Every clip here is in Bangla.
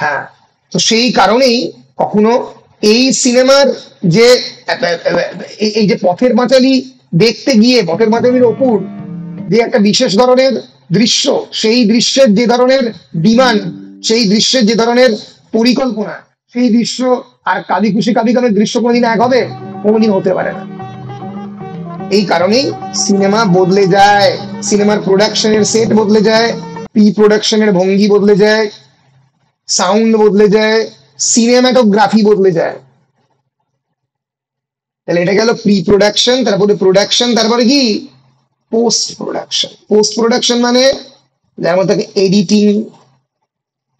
হ্যাঁ, তো সেই কারণেই কখনো এই সিনেমার যে এই যে পথের পাঁচালী দেখতে গিয়ে পথের পাঁচালীর ওপর যে একটা বিশেষ ধরনের দৃশ্য, সেই দৃশ্যের যে ধরনের ডিমান্ড, সেই দৃশ্যের যে ধরনের পরিকল্পনা, সেই দৃশ্য আর কাবি খুশি কাবি গামের দৃশ্য কোনোদিন এক হবে? কোনোদিন হতে পারে না। এই কারণেই সিনেমা বদলে যায়, সিনেমার প্রোডাকশনের সেট বদলে যায়, প্রি প্রোডাকশনের ভঙ্গি বদলে যায়, সাউন্ড বদলে যায়, সিনেমাটোগ্রাফি বদলে যায়। তাহলে এটা গেল প্রি প্রোডাকশন, তারপরে প্রোডাকশন, তারপরে কি পোস্ট প্রোডাকশন। পোস্ট প্রোডাকশন মানে যেমন থাকে এডিটিং,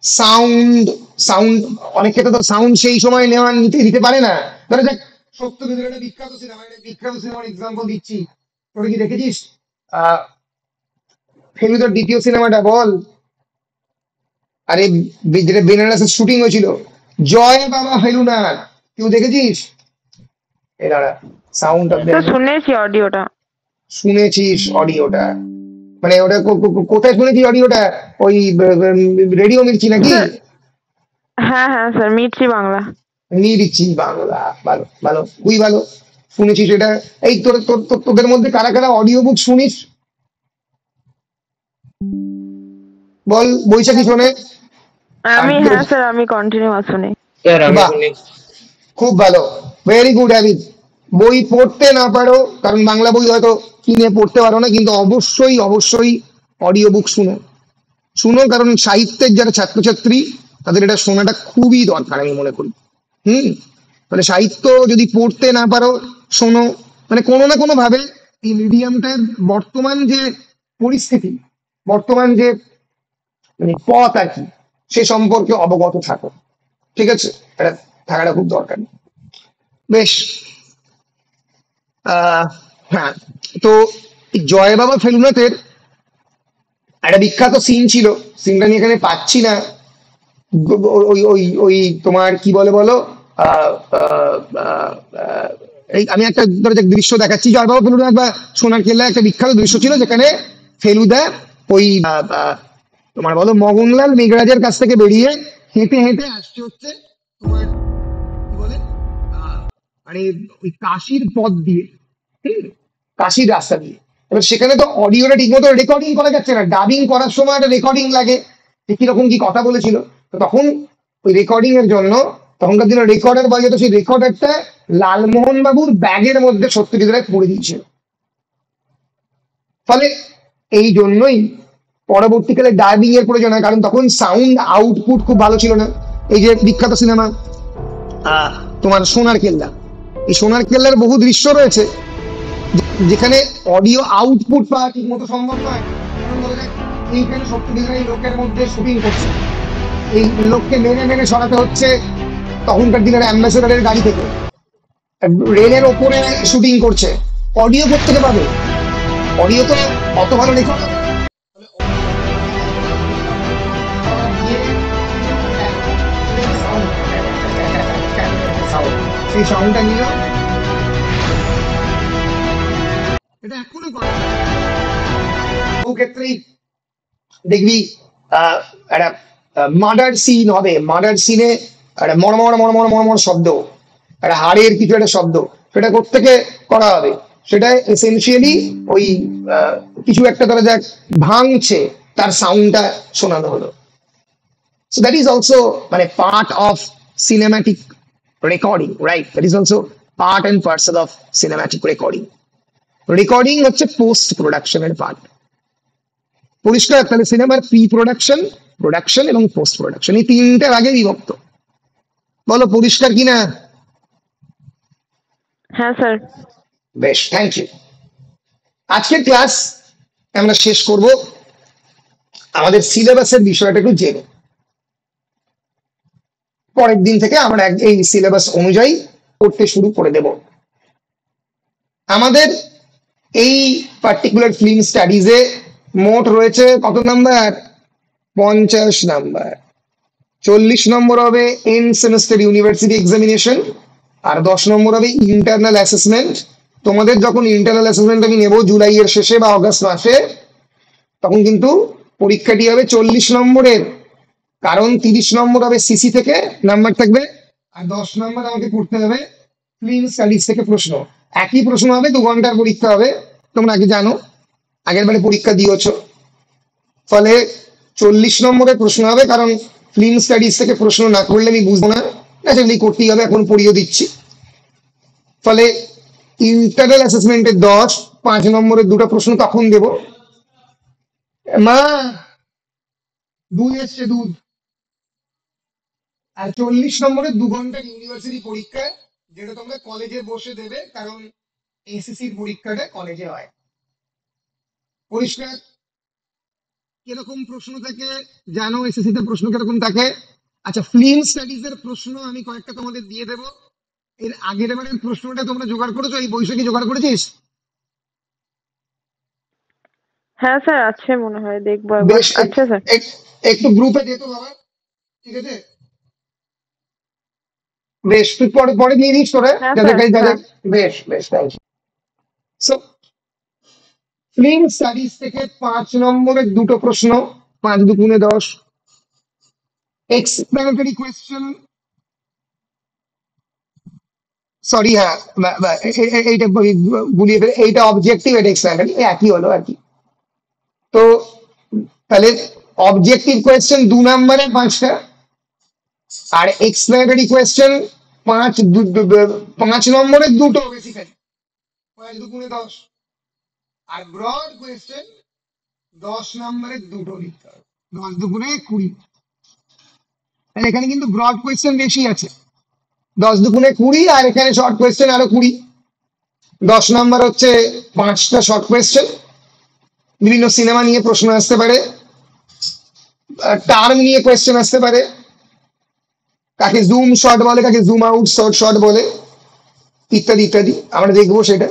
সাউন্ড। সাউন্ড অনেক ক্ষেত্রে তো সাউন্ড সেই সময় নিতে পারে না। ধরো যাক, সত্যজিতের একটা বিখ্যাত সিনেমা, এটা বিখ্যাত সিনেমার এক্সাম্পল দিচ্ছি। তোরা কি দেখেছিস ফেলুদার দ্বিতীয় সিনেমাটা? বল। আরে যেটা বেনারসের শুটিং হয়েছিল, জয় বাবা ফেলুনার, কেউ দেখেছিস? এ দাঁড়া, সাউন্ড অফ স্যার শুনেছি অডিওটা। শুনেছিস অডিওটা? মানে ওটা কোথায় শুনেছিস অডিওটা? ওই রেডিও মির্চি নাকি? হ্যাঁ হ্যাঁ স্যার, মির্চি বাংলা। মির্চি বাংলা, ভালো ভালো, খুবই ভালো শুনেছিস এটা। এই তোদের মধ্যে কারা কারা অডিও বুক শুনিস? বল, বৈশাখী শোনে? আমি হ্যাঁ স্যার, আমি কন্টিনিউয়াস শুনি। বাহ, খুব ভালো, ভেরি গুড হ্যাবিট। বই পড়তে না পারো, কারণ বাংলা বই হয়তো কিনে পড়তে পারো না, কিন্তু অবশ্যই অবশ্যই অডিও বুক শুনো। শুনো, কারণ সাহিত্যের যারা ছাত্রছাত্রী তাদের এটা শোনাটা খুবই দরকার আমি মনে করি। তাহলে সাহিত্য যদি পড়তে না পারো, শোনো। মানে কোনো না কোনো ভাবে এই মিডিয়ামটার বর্তমান যে পরিস্থিতি, বর্তমান যে মানে পথ আর কি, সে সম্পর্কে অবগত থাকো। ঠিক আছে, এটা থাকাটা খুব দরকার। বেশ, হ্যাঁ, তো জয় বাবা ফেলুনাথের একটা বিখ্যাত সিন ছিল, সিনটা নিয়ে এখানে পাচ্ছি না। ওই ওই ওই তোমার কি বলে বলো, এই আমি একটা ধরো যে দৃশ্য দেখাচ্ছি, জয় বাবা ফেলুনাথ বা সোনার কেল্লা, একটা বিখ্যাত দৃশ্য ছিল যেখানে ফেলুদা ওই তোমার বলো মগনলাল মেঘরাজের কাছ থেকে বেরিয়ে হেঁটে হেঁটে আসছে হচ্ছে তোমার কি বলে মানে ওই কাশির পথ দিয়ে, কাশির রাস্তা দিয়ে। এবার সেখানে তো অডিওটা ঠিক মতো রেকর্ডিং করা যাচ্ছে না, ডাবিং করার সময় একটা রেকর্ডিং লাগে যে কিরকম কি কথা বলেছিল। তো তখন ওই রেকর্ডিং এর জন্য তখনকার দিনে রেকর্ডার বাজে, তো সেই রেকর্ডারটা লালমোহন বাবুর ব্যাগের মধ্যে সত্যজিৎ রায় পড়ে দিয়েছিল। ফলে এই জন্যই পরবর্তীকালে ডাবিং এর প্রয়োজন হয়, কারণ তখন সাউন্ড আউটপুট খুব ভালো ছিল না। এই যে বিখ্যাত সিনেমা তোমার সোনার কেল্লা, এই সোনার কেল্লার বহু দৃশ্য রয়েছে যেখানে অডিও আউটপুট পাওয়া ঠিক মতো সম্ভব নয়। এইখানে সত্যজিৎ রায় লোকের মধ্যে শুটিং করছে, এই লোককে মেনে মেনে সরাতে হচ্ছে তখনকার দিনের অ্যাম্বাসেডারের গাড়ি থেকে, রেলের ওপরে শুটিং করছে, অডিও কোত্থেকে পাবে? অডিও তো অত ভালো রেকর্ড, সেই সাউন্ডটা নিল, এটা এখনো করে। বহু ক্ষেত্রেই দেখবি একটা মার্ডার সিন হবে, মার্ডার সিনে একটা মরমর মরমর মরমর শব্দ, একটা হাড়ের কিছু একটা শব্দ, সেটা কোত্থেকে করা হবে? সেটা এসেনশিয়ালি ওই কিছু একটা ধরা যাক ভাঙছে, তার সাউন্ডটা শোনানো হলো। So that is also মানে part of cinematic recording, right? That is also part and parcel of cinematic recording. Recording হচ্ছে পোস্ট প্রোডাকশনের পার্ট। পরিষ্কার? তাহলে সিনেমার প্রি প্রোডাকশন, প্রোডাকশন এবং পোস্ট প্রোডাকশন এই তিনটে ভাগে বিভক্ত। বলো পরিষ্কার কিনা? হ্যাঁ স্যার। বেশ, থ্যাংক ইউ। আজকের ক্লাস আমরা শেষ করব আমাদের সিলেবাসের বিষয়টা একটু জেনে। পরের দিন থেকে আমরা এই সিলেবাস অনুযায়ী পড়তে শুরু করে দেব। আমাদের এই পার্টিকুলার ফিল্ম স্টাডিজে মোট রয়েছে কত নাম্বার? 50 নাম্বার। 40 নম্বর হবে এন্ড সেমিস্টার ইউনিভার্সিটি এক্সামিনেশন, আর 10 নম্বর হবে ইন্টারনাল অ্যাসেসমেন্ট। তোমাদের যখন ইন্টারনাল অ্যাসেসমেন্ট আমি নেব জুলাইয়ের শেষে বা অগস্ট মাসে, তখন কিন্তু পরীক্ষাটি হবে 40 নম্বরের। কারণ 30 নম্বর হবে সিসি থেকে নাম্বার থাকবে, আর 10 নম্বর আমাকে করতে হবে ফিল্ম স্টাডিজ থেকে প্রশ্ন। একই প্রশ্ন হবে, 2 ঘন্টার পরীক্ষা হবে, তোমরা আগে জানো, আগের বারে পরীক্ষা দিয়েছ। ফলে 40 নম্বরের প্রশ্ন হবে, কারণ ফিল্ম স্টাডিজ থেকে প্রশ্ন না করলে আমি বুঝবো না, ন্যাচারালি করতেই হবে, এখন পড়িয়ে দিচ্ছি। ফলে ইন্টারনাল অ্যাসেসমেন্টের 10, 5 নম্বরের 2টা প্রশ্ন তখন দেব। মা, দুধ এসছে, দুধ। আর 40 নম্বরের 2 ঘন্টার ইউনিভার্সিটি পরীক্ষা, যেটা তোমরা কলেজে বসে দেবে, কারণ এসএসসির পরীক্ষাটা কলেজে হয়। পরিষ্কার? কিরকম প্রশ্ন থাকে জানো? এসএসসি তে প্রশ্ন কিরকম থাকে? আচ্ছা, ফিল্ম স্টাডিজ এর প্রশ্ন আমি কয়েকটা তোমাদের দিয়ে দেবো। এর আগের বারের প্রশ্নটা তোমরা জোগাড় করেছো? এই বৈশাখী জোগাড় করেছিস? হ্যাঁ স্যার, আছে মনে হয়, দেখবো একবার। বেশ, আচ্ছা স্যার। একটু গ্রুপে যেত বাবা, ঠিক আছে? বেশ, তুই পরে পরে দিয়ে দিস তোরা, হ্যাঁ যাদের স্যার, কাছে যাদের। হ্যাঁ। বেশ বেশ, thank you. So film studies থেকে 5 নম্বরের 2টো প্রশ্ন, 5×2=10। এক্সপ্লেনেটরি কোয়েশ্চেন, সরি, হ্যাঁ, এইটা গুলিয়ে ফেলে, এইটা অবজেক্টিভ, এটা এক্সপ্লেনেটরি, একই হলো আর কি। তো তাহলে অবজেক্টিভ কোয়েশ্চেন 2 নম্বরের 5টা, আর এক্সপ্লেনেটরি কোয়েশ্চেন 5 নম্বরের 2টো বেসিক্যালি, 5×2=10। আর ব্রড কোয়েশ্চেন 10 নম্বরের 2টো লিখতে হবে, 10×2=20। তাহলে এখানে কিন্তু ব্রড কোয়েশ্চেন বেশি আছে, 10×2=20, আর এখানে শর্ট কোয়েশ্চেন আরো 20। 10 নম্বর হচ্ছে 5টা শর্ট কোয়েশ্চেন, বিভিন্ন সিনেমা নিয়ে প্রশ্ন আসতে পারে, টার্ম নিয়ে কোয়েশ্চেন আসতে পারে, কাকে জুম শট বলে, কাকে জুম আউট শর্ট শট বলে, ইত্যাদি ইত্যাদি, আমরা দেখবো সেটা।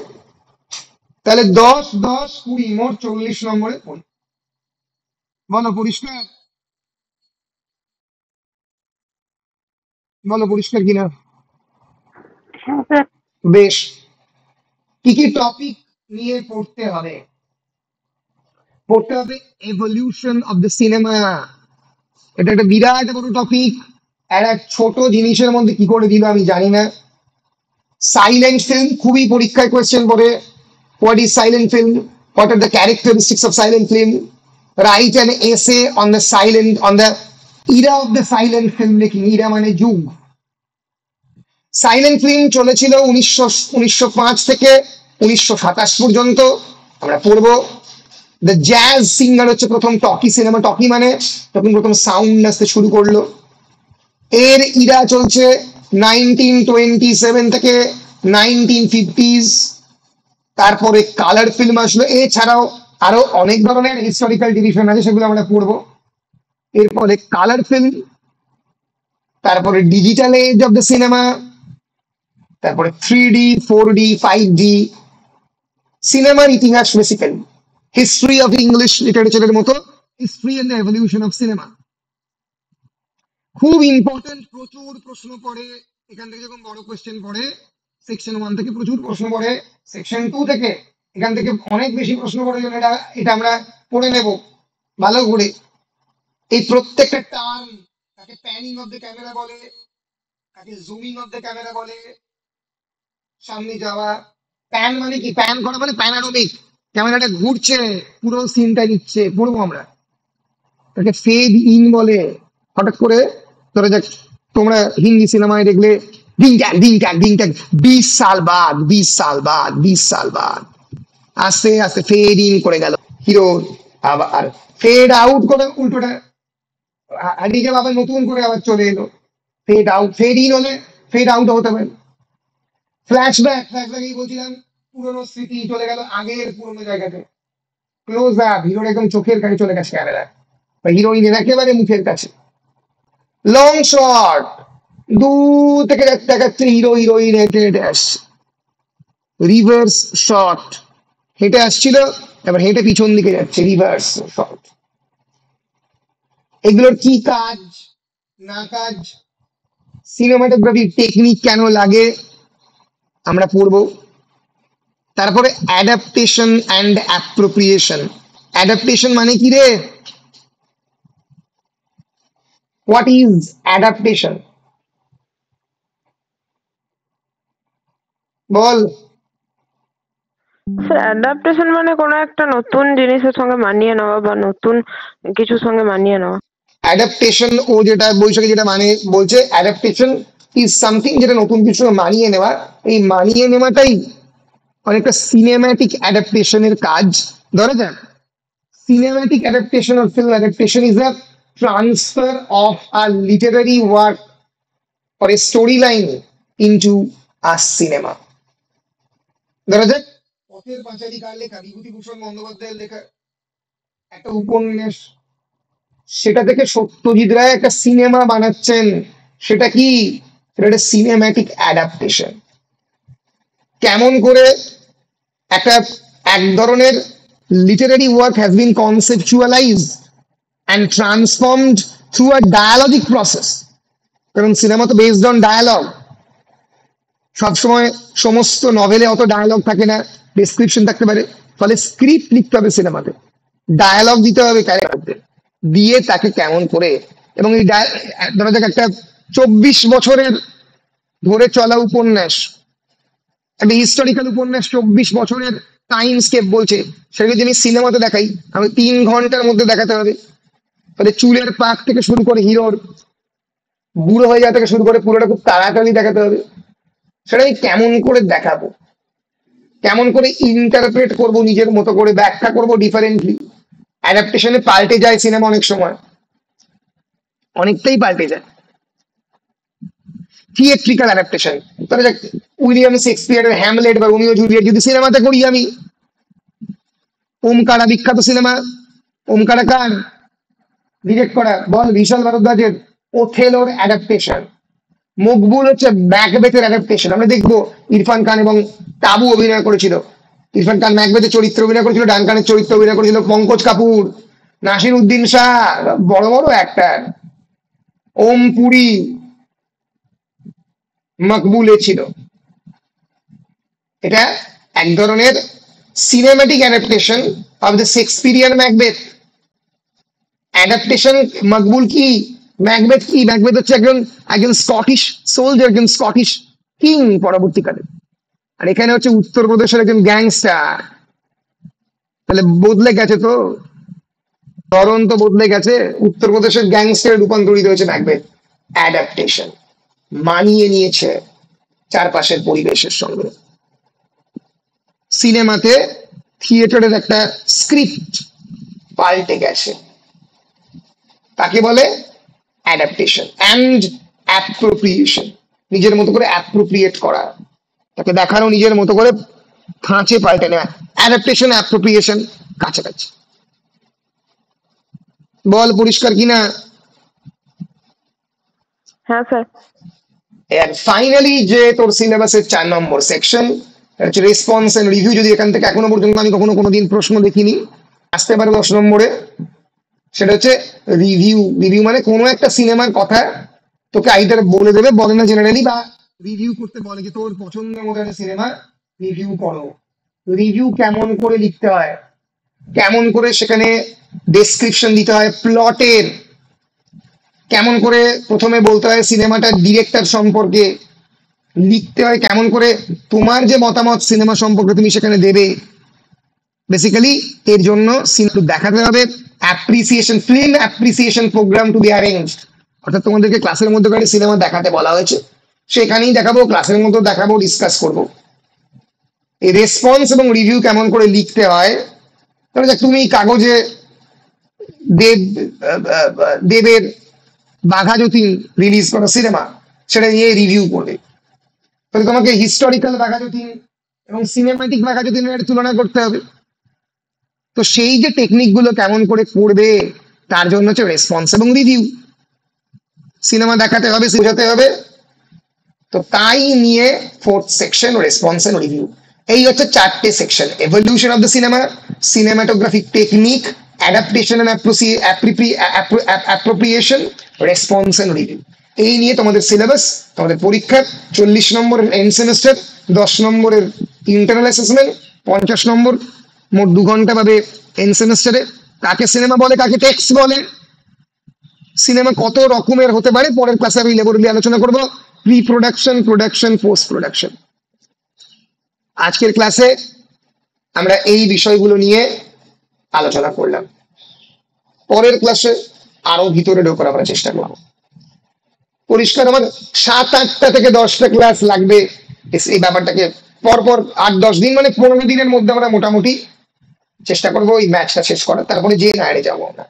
তাহলে 10, 10, 20, মোট 40 নম্বরের পরীক্ষা। বলো পরিষ্কার? বলো পরিষ্কার কিনা? হ্যাঁ স্যার। বেশ, কি কি টপিক নিয়ে পড়তে হবে? পড়তে হবে এভলিউশন অফ দ্য সিনেমা। এটা একটা বিরাট বড় টপিক, একটা ছোট জিনিসের মধ্যে কি করে দিল আমি জানি না। সাইলেন্ট ফিল্ম, খুবই পরীক্ষায় কোয়েশ্চেন পড়ে। What is silent film? What are the characteristics of silent film? Write an essay on the silent, on the era of the silent film making. Ira মানে যুগ। সাইলেন্ট ফিল্ম চলেছিল 1905 থেকে 1927 পর্যন্ত, আমরা পড়বো। দ্য জ্যাজ সিঙ্গার হচ্ছে প্রথম টকি সিনেমা, টকি মানে তখন প্রথম সাউন্ড আসতে শুরু করলো। এর ইরা চলছে 1927 থেকে 1950s। তারপরে কালার ফিল্ম আসলো, এছাড়াও আরো অনেক ধরনের হিস্টোরিক্যাল ডিভিশন আছে, সেগুলো আমরা পড়বো। এরপরে কালার ফিল্ম, তারপরে digital age of the cinema, তারপরে 3D, 4D, 5D, সিনেমার ইতিহাস, বেসিক্যালি হিস্ট্রি অফ ইংলিশ লিটারেচারের মতো, history and evolution of cinema. খুব ইম্পর্টেন্ট, প্রচুর প্রশ্ন পড়ে এখান থেকে, যখন বড় কোয়েশ্চেন পড়ে সেকশন 1 থেকে প্রচুর প্রশ্ন পড়ে, সেকশন 2 থেকে এখান থেকে অনেক বেশি প্রশ্ন পড়ে, জন্য এটা এটা আমরা পড়ে নেব ভালো করে। এই প্রত্যেকটা টার্ম, তাকে প্যানিং অফ দ্য ক্যামেরা বলে, তাকে জুমিং অফ দ্য ক্যামেরা বলে, সামনে যাওয়া। প্যান মানে কি? প্যান করা মানে প্যানারোমিক, ক্যামেরাটা ঘুরছে, পুরো সিনটা নিচ্ছে, পড়বো আমরা। তাকে ফেড ইন বলে। হঠাৎ করে ধরে যাক, তোমরা হিন্দি সিনেমায় দেখলে ডিং ট্যাক ডিং ট্যাক ডিং ট্যাক, 20 সাল বাদ, 20 সাল বাদ, 20 সাল বাদ, আস্তে আস্তে ফেড ইন করে গেল হিরো, আবার ফেড আউট করে উল্টোটা হারিয়ে যাবে, আবার নতুন করে আবার চলে এলো। ফেড আউট, ফেড ইন হলে ফেড আউট হতে পারে। ফ্ল্যাশব্যাক, ফ্ল্যাশব্যাক এই বলছিলাম, পুরোনো স্মৃতি চলে গেল আগের পুরোনো জায়গাতে। ক্লোজ আপ, হিরোর একদম চোখের কাছে চলে গেছে ক্যামেরা, বা হিরোইনের একেবারে মুখের কাছে। লং শট, দূর থেকে দেখাচ্ছে হিরো হিরোইন হেঁটে হেঁটে আসছে। রিভার্স শট, হেঁটে আসছিল, এবার হেঁটে পিছন দিকে যাচ্ছে, রিভার্স শট। এগুলোর কি কাজ না কাজ, সিনেমাটোগ্রাফি টেকনিক কেন লাগে, আমরা পড়বো। তারপরে অ্যাডাপ্টেশন অ্যান্ড অ্যাপ্রোপ্রিয়েশন। অ্যাডাপ্টেশন মানে কি রে? What is adaptation? Ball. Sir adaptation মানে কোনো একটা নতুন জিনিসের সঙ্গে মানিয়ে নেওয়া বা নতুন কিছুর সঙ্গে মানিয়ে নেওয়া। অ্যাডাপ্টেশন ও যেটা বৈশাখী যেটা মানে বলছে, অ্যাডাপ্টেশন ইজ সামথিং যেটা নতুন কিছু মানিয়ে নেওয়া। এই মানিয়ে নেওয়াটাই অনেকটা সিনেম্যাটিক অ্যাডাপ্টেশনের কাজ। ধরা যাক cinematic adaptation or film adaptation is a transfer of a literary work or a storyline into a cinema. ধরা যাক পথের পাঁচালী কার লেখা, বিভূতিভূষণ বন্দ্যোপাধ্যায়ের লেখা একটা উপন্যাস, সেটা থেকে সত্যজিৎ রায় একটা সিনেমা বানাচ্ছেন। সেটা কি? সেটা একটা সিনেম্যাটিক অ্যাডাপ্টেশন। কেমন করে একটা এক ধরনের literary work has been conceptualised and transformed through a dialogic process, কারণ সিনেমা তো বেসড অন ডায়ালগ। সবসময় সমস্ত নভেলে অত ডায়ালগ থাকে না, ডেসক্রিপশন থাকতে পারে, ফলে স্ক্রিপ্ট লিখতে হবে সিনেমাতে, ডায়ালগ দিতে হবে ক্যারেক্টারদের, দিয়ে তাকে কেমন করে, এবং এই ধরা যাক একটা 24 বছরের ধরে চলা উপন্যাস, একটা হিস্টোরিক্যাল উপন্যাস 24 বছরের টাইম স্কেপ বলছে, সেটা যদি আমি সিনেমাতে দেখাই আমি 3 ঘন্টার মধ্যে দেখাতে হবে। ফলে চুলের পাক থেকে শুরু করে হিরোর বুড়ো হয়ে যাওয়া থেকে শুরু করে পুরোটা খুব তাড়াতাড়ি দেখাতে হবে। সেটা আমি কেমন করে দেখাবো, কেমন করে ইন্টারপ্রেট করব, নিজের মতো করে ব্যাখ্যা করব ডিফারেন্টলি। অ্যাডাপ্টেশনে পাল্টে যায় সিনেমা, অনেক সময় অনেকটাই পাল্টে যায়। থিয়েট্রিক্যাল অ্যাডাপ্টেশন, তাহলে উইলিয়াম শেক্সপিয়ারের হ্যামলেট বা রোমিও জুলিয়েট যদি সিনেমাতে করি আমি, ওমকারা বিখ্যাত সিনেমা, ওমকারা কার ডিরেক্ট করা? বল, বিশাল ভারদ্বাজের ওথেলোর অ্যাডাপ্টেশন। মকবুল হচ্ছে ম্যাকবেথের অ্যাডাপ্টেশন। আমরা দেখবো ইরফান খান এবং তাবু অভিনয় করেছিল। ইরফান খান ম্যাকবেথের চরিত্র অভিনয় করেছিল, ডানকানের চরিত্র অভিনয় করেছিল পঙ্কজ কাপুর, নাসির উদ্দিন শাহ, বড় বড় অ্যাক্টার। ওম পুরী মকবুলে ছিল। এটা এক ধরনের cinematic adaptation of the Shakespearean Macbeth. Adaptation Maqbool কি, ম্যাকবেথ কি? ম্যাকবেথ হচ্ছে একজন একজন স্কটিশ সোলজার, একজন স্কটিশ কিং পরবর্তীকালে, আর এখানে হচ্ছে উত্তরপ্রদেশের একজন গ্যাংস্টার। তাহলে বদলে গেছে তো, ধরন তো বদলে গেছে। উত্তরপ্রদেশের গ্যাংস্টারে রূপান্তরিত হয়েছে ম্যাকবেথ। অ্যাডাপ্টেশন, মানিয়ে নিয়েছে চারপাশের পরিবেশের সঙ্গে। সিনেমাতে থিয়েটারের একটা স্ক্রিপ্ট পাল্টে গেছে, তাকে বলে অ্যাডাপ্টেশন অ্যান্ড অ্যাপ্রোপ্রিয়েশন। নিজের মতো করে অ্যাপ্রোপ্রিয়েট করা, তাকে দেখানো নিজের মতো করে, ধাঁচে পাল্টে নেওয়া। অ্যাডাপ্টেশন অ্যাপ্রোপ্রিয়েশন কাছাকাছি। বল পরিষ্কার কিনা? হ্যাঁ স্যার। আর ফাইনালি যে তোর সিলেবাসের 4 নম্বর সেকশন হচ্ছে রেসপন্স এন্ড রিভিউ। যদি এখান থেকে এখনো পর্যন্ত আমি কখনো কোনোদিন প্রশ্ন দেখিনি, আসতে পারে 10 নম্বরে। সেটা হচ্ছে রিভিউ। রিভিউ মানে কোনো একটা সিনেমার কথা তোকে আইদার বলে দেবে, বলে না জেনারেলি, বা রিভিউ করতে বলে যে তোর পছন্দের মতো একটা সিনেমা রিভিউ করো। রিভিউ কেমন করে লিখতে হয়, কেমন করে সেখানে ডেসক্রিপশন দিতে হয় প্লটের, কেমন করে প্রথমে বলতে হয় সিনেমাটার ডিরেক্টর সম্পর্কে, লিখতে হয় কেমন করে তোমার যে মতামত সিনেমা সম্পর্কে তুমি সেখানে দেবে। বেসিক্যালি এর জন্য সিনেমা দেখাতে হবে, appreciation, film appreciation programme to be arranged. অর্থাৎ তোমাদেরকে ক্লাসের মধ্যে করে সিনেমা দেখাতে বলা হয়েছে, সেখানেই দেখাবো, ক্লাসের মধ্যে দেখাবো, ডিসকাস করব। এই রেসপন্স এবং রিভিউ কেমন করে লিখতে হয়, তাহলে তুমি কাগজে দেব দেবের বাঘা যতীন রিলিজ করা সিনেমা, সেটা নিয়ে রিভিউ করবে। তাহলে তোমাকে হিস্টোরিক্যাল বাঘা যতীন এবং সিনেমাটিক বাঘা যতীনের তুলনা করতে হবে। তো সেই যে টেকনিক গুলো কেমন করে করবে, তার জন্য হচ্ছে রেসপন্স এবং রিভিউ। সিনেমা দেখাতে হবে, বোঝাতে হবে, তো তাই নিয়ে 4th section response and review. এই হচ্ছে 4টে section: evolution of the cinema, cinematographic technique, adaptation and appropriation, response and review. এই নিয়ে তোমাদের সিলেবাস, তোমাদের পরীক্ষা। 40 নম্বরের এন্ড সেমিস্টার, 10 নম্বরের ইন্টারনাল অ্যাসেসমেন্ট, 50 নম্বর, মোট 2 ঘন্টা পাবে এন্ড সেমিস্টারে। কাকে সিনেমা বলে, কাকে টেক্সট বলে, সিনেমা কত রকমের হতে পারে পরের ক্লাসে আমি লেবরলি আলোচনা করব। Pre production, production, post production. আজকের ক্লাসে আমরা এই বিষয়গুলো নিয়ে আলোচনা করলাম। পরের ক্লাসে আরো ভিতরে ঢোকার আমরা চেষ্টা করবো। পরিষ্কার? আমার 7-8টা থেকে 10টা ক্লাস লাগবে এই ব্যাপারটাকে পরপর 8-10 দিন, মানে 15 দিনের মধ্যে আমরা মোটামুটি চেষ্টা করবো এই ম্যাচটা শেষ করার, তারপরে যে নাইরে যাবো আমরা।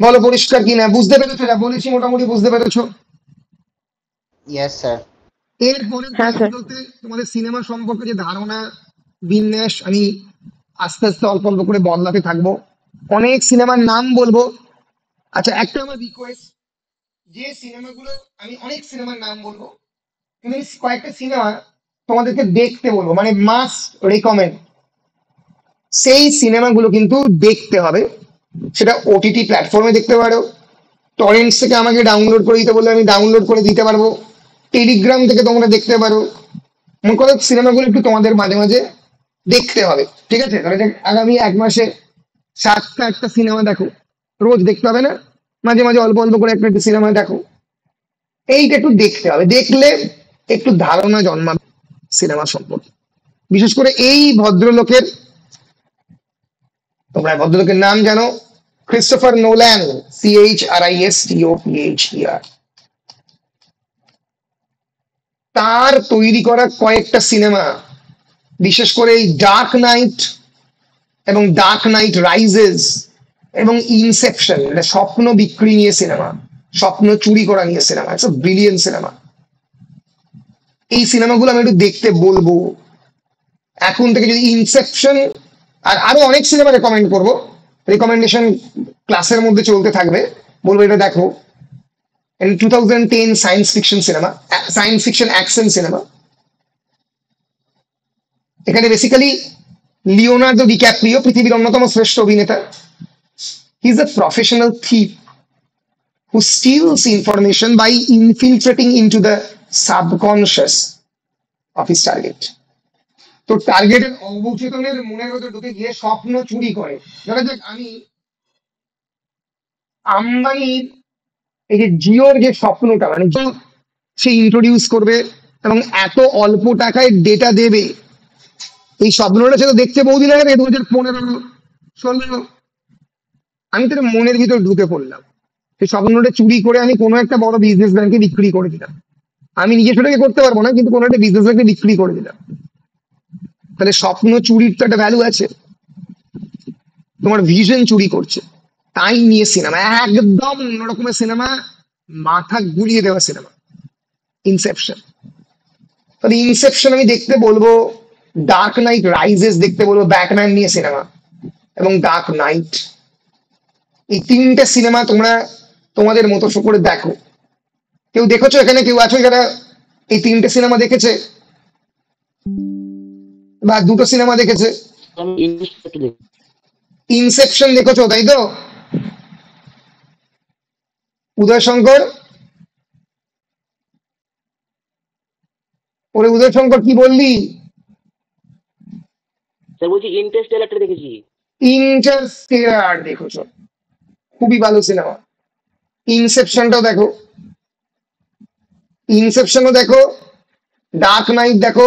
বলো পরিষ্কার কিনা? বুঝতে পেরেছো? যা বলেছি মোটামুটি বুঝতে পেরেছো? Yes sir. এরপরের হ্যাঁ স্যার। ক্লাসগুলোতে তোমাদের সিনেমা সম্পর্কে যে ধারণা, বিন্যাস আমি আস্তে আস্তে অল্প অল্প করে বদলাতে থাকবো। অনেক সিনেমার নাম বলবো। আচ্ছা, একটা আমার রিকোয়েস্ট, যে সিনেমাগুলো আমি অনেক সিনেমার নাম বলবো, কিন্তু এই কয়েকটা সিনেমা তোমাদেরকে দেখতে বলবো, মানে মাস্ট রেকমেন্ড। সেই সিনেমাগুলো কিন্তু দেখতে হবে। সেটা ওটিটি প্ল্যাটফর্মে দেখতে পারো, টরেন্টস থেকে আমাকে ডাউনলোড করে দিতে বললে আমি ডাউনলোড করে দিতে পারবো, টেলিগ্রাম থেকে তোমরা দেখতে পারো। মনে করো সিনেমাগুলো একটু তোমাদের মাঝে মাঝে দেখতে হবে, ঠিক আছে? তাহলে আগামী 1 মাসে 7টা-8টা সিনেমা দেখো, রোজ দেখতে হবে না, মাঝে মাঝে অল্প অল্প করে একটা একটা সিনেমা দেখো। এইটা একটু দেখতে হবে, দেখলে একটু ধারণা জন্মাবে সিনেমা সম্পর্কে। বিশেষ করে এই ভদ্রলোকের, তোমরা ভদ্রলোকের নাম জানো, ক্রিস্টোফার নোল্যান, CHRISTOPHER। তার তৈরি করা কয়েকটা সিনেমা, বিশেষ করে এই ডার্ক নাইট এবং ডার্ক নাইট রাইজেস এবং ইনসেপশন, এটা স্বপ্ন বিক্রি নিয়ে সিনেমা, স্বপ্ন চুরি করা নিয়ে cinema, it's a brilliant cinema. এই সিনেমাগুলো আমি একটু দেখতে বলবো এখন থেকে। যদি ইনসেপশন আর আরো অনেক সিনেমা রেকমেন্ড করবো, রেকমেন্ডেশন ক্লাসের মধ্যে চলতে থাকবে, বলবো এটা দেখো। 2010 science fiction cinema, science fiction action cinema. এখানে বেসিক্যালি লিওনার্দো ডিক্যাপ্রিও, পৃথিবীর অন্যতম শ্রেষ্ঠ অভিনেতা, he is a professional থিপ who steals information by infiltrating into the subconscious of his target. তো টার্গেটের অবচেতনের মনের ভেতর ঢুকে গিয়ে স্বপ্ন চুরি করে। ধরা যাক আমি আম্বানির এই যে জিওর যে স্বপ্নটা, মানে সে ইন্ট্রোডিউস করবে এবং এত অল্প টাকায় ডেটা দেবে, এই স্বপ্নটা সে তো দেখছে বহুদিন আগে, 2015-16। আমি তার মনের ভিতর ঢুকে পড়লাম, সেই স্বপ্নটা চুরি করে আমি কোনো একটা বড় বিজনেস ব্যাংকে বিক্রি করে দিলাম। আমি নিজে সেটাকে করতে পারবো না, কিন্তু কোনো একটা বিজনেস ব্যাংকে বিক্রি করে দিলাম। তাহলে স্বপ্ন চুরির তো একটা ভ্যালু আছে। তোমার ভিশন চুরি করছে, তাই নিয়ে সিনেমা, একদম অন্যরকমের সিনেমা, মাথা গুলিয়ে দেওয়া সিনেমা ইনসেপশন। তাহলে ইনসেপশন আমি দেখতে বলবো, ডার্ক নাইট রাইজেস দেখতে বলবো, ব্যাটম্যান নিয়ে সিনেমা, এবং ডার্ক নাইট। এই 3টে সিনেমা তোমরা তোমাদের মতো করে দেখো। কেউ দেখেছো এখানে? কেউ আছো যারা এই 3টে সিনেমা দেখেছে বা 2টো সিনেমা দেখেছে? আমি ইংলিশ একটু দেখি। ইনসেপশন দেখেছো তাই তো? উদয় শঙ্কর, ওরে উদয় শঙ্কর কি বললি? স্যার বলছি ইন্টারস্টেলারটা দেখেছি। ইন্টারস্টেলার দেখেছো? খুবই ভালো সিনেমা। ইনসেপশনটাও দেখো, ইনসেপশনও দেখো, ডার্ক নাইট দেখো,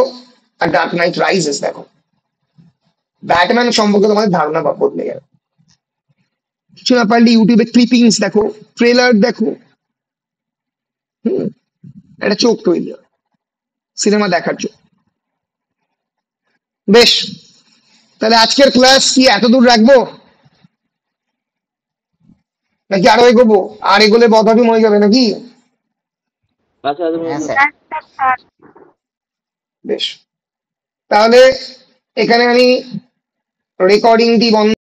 আর ডার্ক নাইট রাইজেস দেখো। ব্যাটম্যান সম্পর্কে তোমাদের ধারণা বা বদলে যাবে। কিছু না পারলে ইউটিউবে ক্লিপিংস দেখো, ট্রেলার দেখো। একটা চোখ তৈরি হয় সিনেমা দেখার জন্য। বেশ, তাহলে আজকের ক্লাস কি এতদূর রাখবো নাকি আরো এগোবো? আর এগোলে বদহাবিম হয়ে যাবে নাকি? আচ্ছা হ্যাঁ স্যার। বেশ, তাহলে এখানে আমি রেকর্ডিংটি বন্ধ